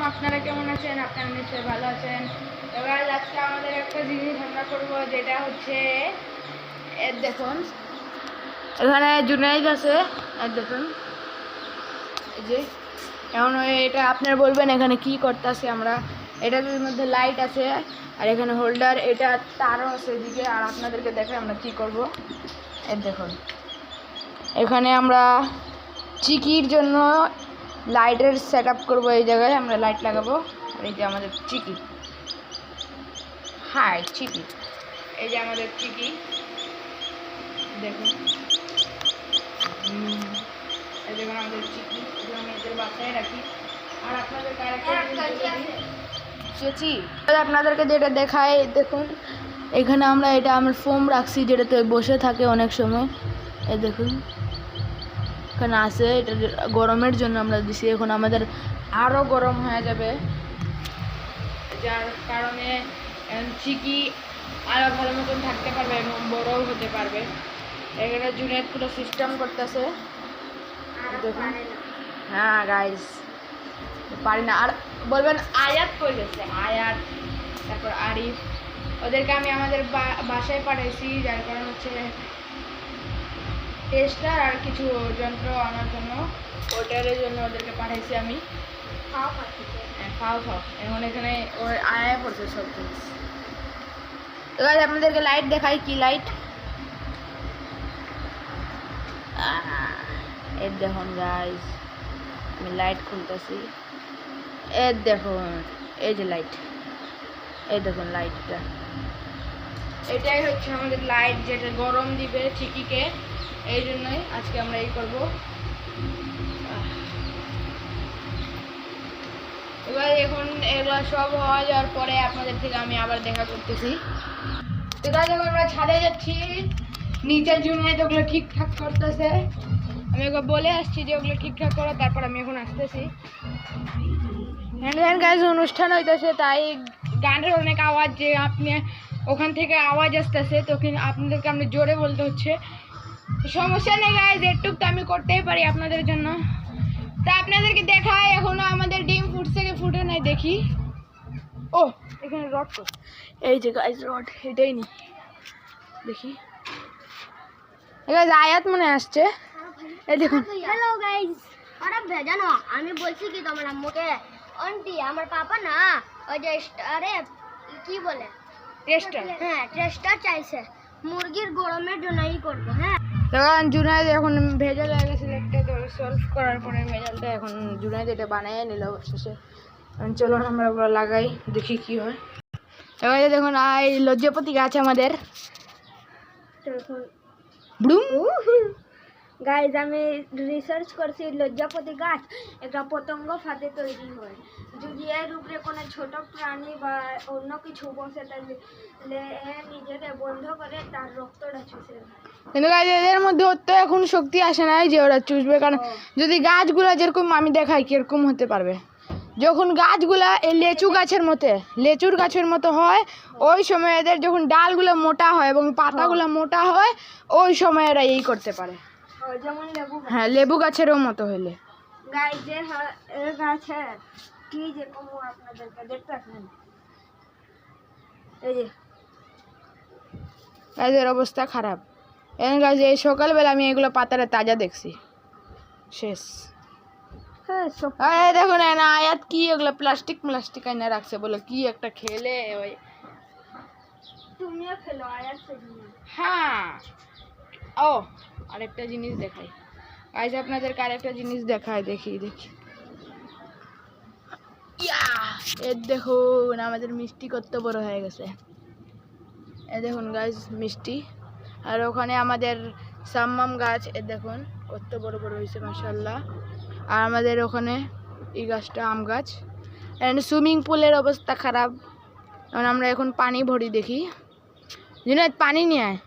আপনারা কেমন আছেন? আপনারা নিশ্চয়ই ভালো আছেন। এবার আজকে আমাদের একটা জিনিস আমরা করব, যেটা হচ্ছে দেখুন এখানে জুনাইদ আছে। দেখুন এই যে এখন এটা আপনারা বলবেন এখানে কি করতেছে আমরা। এটার মধ্যে লাইট আছে আর এখানে হোল্ডার, এটা তারও আছে এদিকে। আর আপনাদেরকে দেখে আমরা কি করব। দেখুন এখানে আমরা চিকির জন্য লাইটের সেট আপ করবো। এই জায়গায় আমরা লাইট লাগাবো। আর এই যে আমাদের চিকি, হাই চিকি, এই যে আমাদের চিকি দেখুন। এই দেখুন আমাদের চিকি, আমি এদের বাসায় রাখি। আর আপনাদেরকে আপনাদেরকে যেটা দেখায় দেখুন, এখানে আমরা এটা আমার ফোম রাখছি যেটাতে বসে থাকে অনেক সময়। এই দেখুন এখানে আছে, এটা গরমের জন্য আমরা দিছি। এখন আমাদের আরও গরম হয়ে যাবে, যার কারণে চিকি আরও ভালো মতন থাকতে পারবে এবং বড়ও হতে পারবে। এখানে জুনেদ পুরো সিস্টেম করতেছে দেখুন। হ্যাঁ গাইস পারি না। আর বলবেন আয়াত কই গেছে, আয়াত তারপর আরিফ, ওদেরকে আমি আমাদের বাসায় পাঠাইছি, যার কারণ হচ্ছে টেস্টার আর কিছু যন্ত্র আনার জন্য, ওটারের জন্য ওদেরকে পাঠাইছি আমি। খাও এখন এখানে ওর আয়া পড়ছে সব জিনিস। এবার আপনাদেরকে লাইট দেখাই, কি লাইট এর দেখুন গাইস, আমি লাইট খুলতেছি। এর দেখুন এই যে লাইট, এই দেখুন লাইটটা, এটাই হচ্ছে আমাদের লাইট যেটা গরম দিবে চিকিকে। এই জন্যই আজকে আমরা এই করব। এবার এখন এগুলো সব হয়ে যাওয়ার পরে আপনাদের থেকে আমি আবার দেখা করতেছি। তো গাইস এখন আমরা ছাদে যাচ্ছি, নিচে জুনিয়র ওগুলো ঠিকঠাক করতেছে। আমি ওকে বলে আসছি যে ওগুলো ঠিকঠাক করো, তারপর আমি এখন আসতেছি। হ্যান্ড গাইস অনুষ্ঠান হইতেছে, তাই গানের অনেক আওয়াজ, যে আপনি ওখান থেকে আওয়াজ আসতেছে, তো আপনাদেরকে আমি জোরে বলতে হচ্ছে। সমস্যা নেই গাইস, এটুক তো আমি করতেই পারি আপনাদের জন্য। তা আপনাদেরকে দেখায় এখনো আমাদের ডিম ফুটছে কি ফুটে নাই দেখি। ও এখানে রড কর, এই যে গাইস রড, এটাই নি দেখি। গাইস আয়াত মনে আসছে, এই দেখুন। হ্যালো গাইস, আরে ভেজানো আমি বলছি কি তোমার আম্মুকে, আন্টি আমার পাপা না ওই যে আরে কি বলে টেস্টার, হ্যাঁ টেস্টার চাইছে মুরগির গরমের জন্যই করবো। হ্যাঁ তখন জুনাইদ এখন ভেজাল হয়ে গেছিল একটা, তো সলভ করার পরে ভেজালটা এখন জুনাইদ এটা বানিয়ে নিল অবশেষে। চলুন আমরা ওগুলো লাগাই, দেখি কি হয়। এবার দেখুন এই লজ্জাপতি গাছ আমাদের গাইজ, আমি রিসার্চ করছি লজ্জাপতি গাছ একটা পতঙ্গ ফাঁদে তৈরি হয়। যদি এর উপরে কোনো ছোট প্রাণী বা অন্য কিছু বসে তাহলে নিজেকে বন্ধ করে তার রক্তটা চুষে নেয়। কিন্তু গাছ এদের মধ্যে তো এখন শক্তি আসে নাই যে ওরা চুষবে, কারণ যদি গাছগুলা যেরকম আমি দেখাই কিরকম হতে পারবে, যখন গাছগুলা এই লেচুর গাছের মতো হয়, ওই সময় এদের যখন ডালগুলো মোটা হয় এবং পাতাগুলো মোটা হয়, ওই সময় এরা এই করতে পারে। যেমন লেবু, হ্যাঁ লেবু গাছেরও মতো হইলে। গাইজের গাছে কি যে কমু আপনাদেরকে দেখতে পাচ্ছেন, এই যে গাছের অবস্থা খারাপ। এখন গাছ এই সকালবেলা আমি এগুলো পাতাটা তাজা দেখছি, শেষ। হ্যাঁ দেখুন না আয়াত কি এগুলো প্লাস্টিক আইনা রাখছে, বলে কি একটা খেলে ওই তুমিও খেলো আয়াত। হ্যাঁ ও আরেকটা জিনিস দেখাই গাইস, আপনাদেরকে আরেকটা জিনিস দেখাই, দেখি এর দেখুন আমাদের মিষ্টি কত বড় হয়ে গেছে। এ দেখুন গাইস মিষ্টি। আর ওখানে আমাদের সাম্মাম গাছ, এ দেখুন কত বড় বড় হয়েছে মাশাআল্লাহ। আর আমাদের ওখানে এই গাছটা আম গাছ। এখানে সুইমিং পুলের অবস্থা খারাপ, কারণ আমরা এখন পানি ভরি। দেখি জুনাইদ পানি নিয়ে আয়,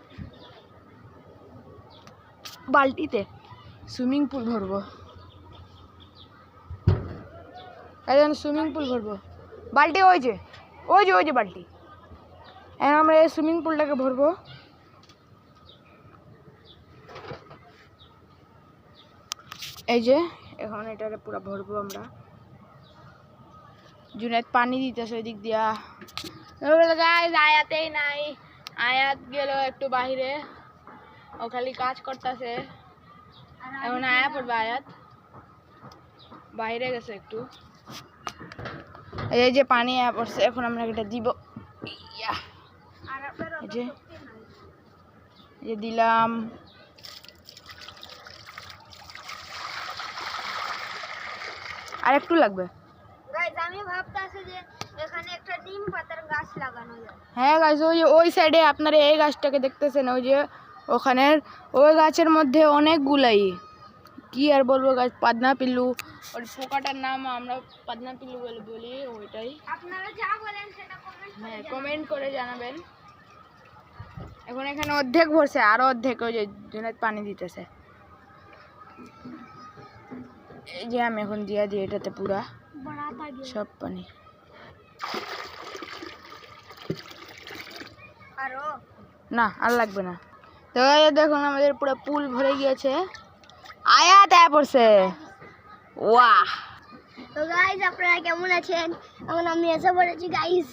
বালতিতে সুইমিং পুল ভরবো, এখন সুইমিং পুল ভরবো। বালতি ওই যে বালতি, এখন আমরা এই সুইমিং পুলটাকে ভরবো। এই যে এখন এটাকে পুরো ভরবো আমরা। জুনায়েদ পানি দিতেছে ওই দিক দিয়া। গাইস আয়াতেই নাই, আয়াত গেল একটু বাইরে, ও খালি কাজ করতেছে। এখন আয়া পড়বে, আয়াত বাইরে গেছে একটু। এই যে পানি আয়া পড়ছে, এখন আমরা এটা দিব। ইয়া, এই যে দিলাম। আর একটু লাগবে। গাইস আমি ভাবতাছি যে এখানে একটা নিম পাতার গাছ লাগানো যায়। হ্যাঁ গাইস, ওই সাইডে আপনারা এই গাছটাকে দেখতেছেন, ওই যে ওখানের ওই গাছের মধ্যে অনেকগুলাই, কি আর বলবো গাছ, পাদনা পিল্লু, ওর পোকাটার নাম আমরা পাদনা পিল্লু বলি ওইটাই। আপনারা যা বলেন সেটা কমেন্ট করে জানাবেন। এখন এখানে অর্ধেক ভরছে, আরো অর্ধেক ওই যে জুনায়েদ পানি দিতেছে। এই যে আমি এখন দিয়া দিই এটাতে পুরা সব পানি। আরো না আর লাগবে না। তো এই দেখুন আমাদের পুরো পুল ভরে গিয়েছে। আয়াত আয়া পড়ছে। ওয়াহ! তো গাইস আপনারা কেমন আছেন? এখন আমি এসে পড়েছি গাইস।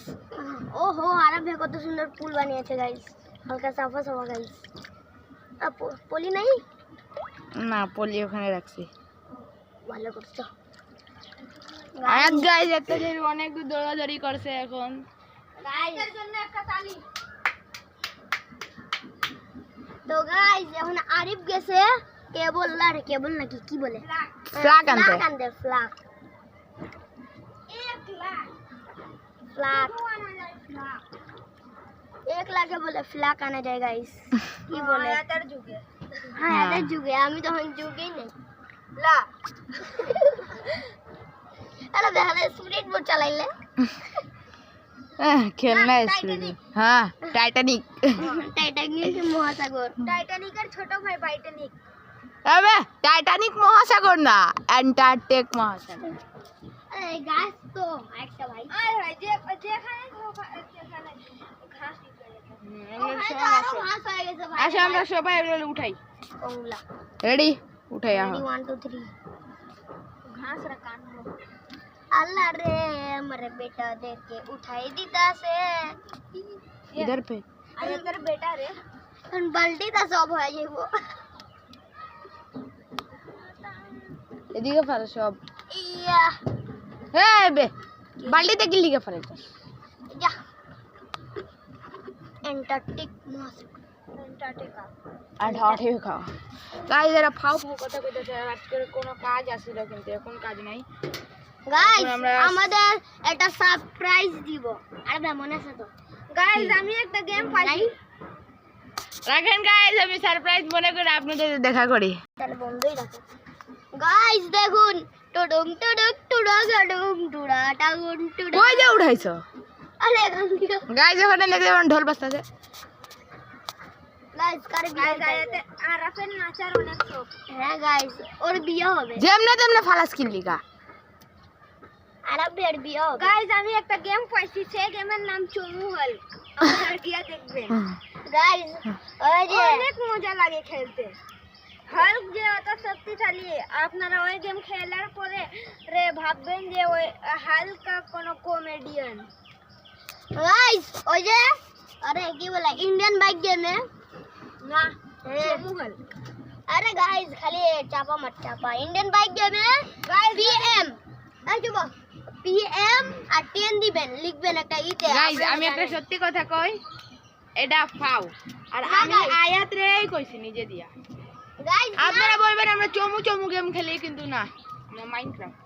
ওহো, আরবে কত সুন্দর পুল বানিয়েছে গাইস, হালকা সাফা সাফা গাইস। পলি নাই? না, পলি ওখানে রাখছি। ভালো করছো আয়াত গাইস, একটা যে অনেক দৌড়াদৌড়ি করছে এখন। গাইসের জন্য একটা তালি। তো গাইস এখন আরিফ গেছে কেবল নাকি কি বলে, ফ্ল্যাগ আনতে। ফ্ল্যাগ এক লাখে বলে ফ্ল্যাগ আনা যায় গাইস। কি বলে আয়াতের যুগে? হ্যাঁ আয়াতের যুগে, আমি তখন যুগেই নেই। লা আরে দেখলে স্পিড বোট চালাইলে খেলনা স্পিড। হ্যাঁ, টাইটানিক। টাইটানিক মহাসাগর, টাইটানিকের ছোট ভাই টাইটানিক। আবে টাইটানিক মহাসাগর না, অ্যান্টার্কটিক মহাসাগর। এই গাছ তো একটা ভাই, আরে ভাই যেখানে ঘাস আচ্ছা আমরা সবাই এগুলো উঠাই। ওগুলা রেডি? উঠাই। 1 2 3 घास रकान हो। अल्लाह रे हमारे बेटा देख के उठाई दीता से इधर पे अरे तेरा बेटा रे बाल्टी ता सब है ये वो এদিকে ফারে সব। ইয়া এই বে বালতিতে কি লিখে ফারে? যা এন্টার্কটিক অ্যান্টার্কটিকা। গাইস এরা ফাও কথা কইতেছে, আজকের কোনো কাজ আছিল কিন্তু এখন কাজ নাই। গাইস আমাদের একটা সারপ্রাইজ দিব, আর মনে আছে তো গাইস? আমি একটা গেম পাইছি, রাখেন গাইস, আমি সারপ্রাইজ মনে করে আপনাদের দেখা করি। তাহলে বন্ধই রাখো গাইস। দেখুন টুডুং টুডুং টুডা গাডুং টুডা টাগুন টুডা। কই যে উঠাইছো? আরে এখান থেকে গাইস ওখানে দেখতে পারেন ঢোল বাজতেছে। গাইস কারে বিয়ে গাইতে আরাফের নাচার অনেক শখ। হ্যাঁ গাইস ওর বিয়ে হবে, যেমনে তেমনে ফালাস কিনলিকা আরাফের বিয়ে হবে। গাইস আমি একটা গেম পাইছি, সেই গেমের নাম চমুহল, আপনারা গিয়ে দেখবেন গাইস। ওই যে অনেক মজা লাগে খেলতে। হাল্ক যে এত শক্তিশালী, আপনারা ওই গেম খেলার পরে রে ভাববেন যে ওই হাল্ক কোনো কমেডিয়ান। গাইস ওই যে আরে কি বলে ইন্ডিয়ান বাইক গেমে না চমুহল। আরে গাইস খালি চাপা মত চাপা, ইন্ডিয়ান বাইক গেমে গাইস পিএম এই চুপ পিএম আর 10 দিবেন, লিখবেন একটা ইতে। গাইস আমি একটা সত্যি কথা কই, এটা ফাও আর আমি আয়াত রেই কইছি নিজে দিয়া। গাইস আপনারা বলবেন আমরা চমু চমু গেম খেলি, কিন্তু না, আমরা মাইনক্রাফট।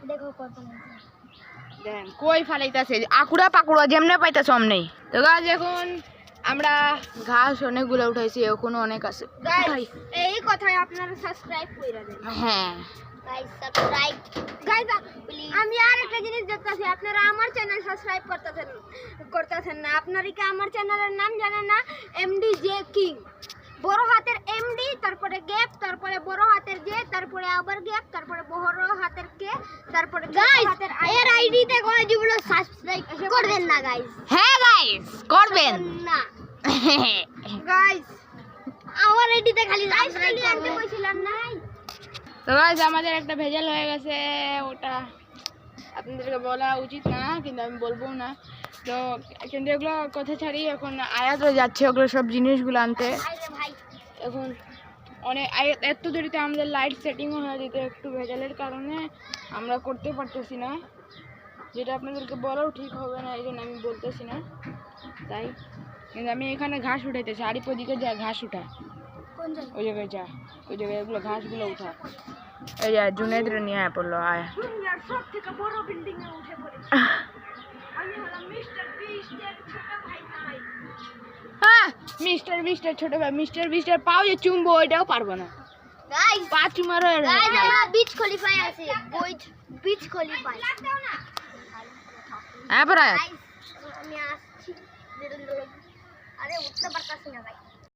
দেখো কত দেখেন কই ফালাইতাছে, আকুড়া পাকুড়া যেমনে পাইতাছ অমনেই। তো গাইস এখন আমরা ঘাস অনেকগুলো উঠাইছি, এখনো অনেক আছে। গাইস এই কথাই আপনারা সাবস্ক্রাইব কইরা দেন। হ্যাঁ গাইস সাবস্ক্রাইব গাইস প্লিজ। আমি আর একটা জিনিস দেখতাছি, আপনারা আমার চ্যানেল সাবস্ক্রাইব করতেছেন না। আপনারা কি আমার চ্যানেলের নাম জানেন না? এমডি জে কিং, বড় হাতের এমডি, তারপরে গ্যাপ, তারপরে বড় হাতের জে, তারপরে আবার গ্যাপ, তারপরে বড় হাতের কে, তারপরে ছোট হাতের আই। এর আইডিতে কয় যেগুলো সাবস্ক্রাইব করবেন না গাইস। হ্যাঁ গাইস করবেন না গাইস, আমার আইডিতে খালি সাবস্ক্রাইব আনতে কইছিলাম না। তো গাইস আমাদের একটা ভেজাল হয়ে গেছে, ওটা আপনাদেরকে বলা উচিত না, কিন্তু আমি বলবো না। তো কিন্তু এগুলো কথা ছাড়ি, এখন আয়াতও যাচ্ছে ওগুলো সব জিনিসগুলো আনতে। এখন অনেক এত দেরিতে আমাদের লাইট সেটিংও হয়ে যেত, একটু ভেজালের কারণে আমরা করতে পারতেছি না, যেটা আপনাদেরকে বলাও ঠিক হবে না, এই জন্য আমি বলতেছি না। তাই কিন্তু আমি এখানে ঘাস উঠাইতেছি, আরিফ ওদিকে যা ঘাস উঠা, ওই জায়গায় যা, ওই জায়গায় এগুলো ঘাসগুলো উঠা। এই যে জুনেদরে নিয়ে আয় পড়লো, আয়। দুনিয়ার সব থেকে বড় বিল্ডিং এ উঠে পড়েছি। আমি হলাম মিস্টার বিস্টের ছোট ভাই নাই। মিস্টার বিস্টের ছোট ভাই, মিস্টার বিস্টের পাও যে চুমবো ওইটাও পারবো না। গাইস পা চুমারো গাইস আমরা বিচ খলিফায় আছি, বিচ খলিফায়। হ্যাঁ পড়ায় গাইস আমি আসছি, আরে উঠতে পারতাছি না ভাই।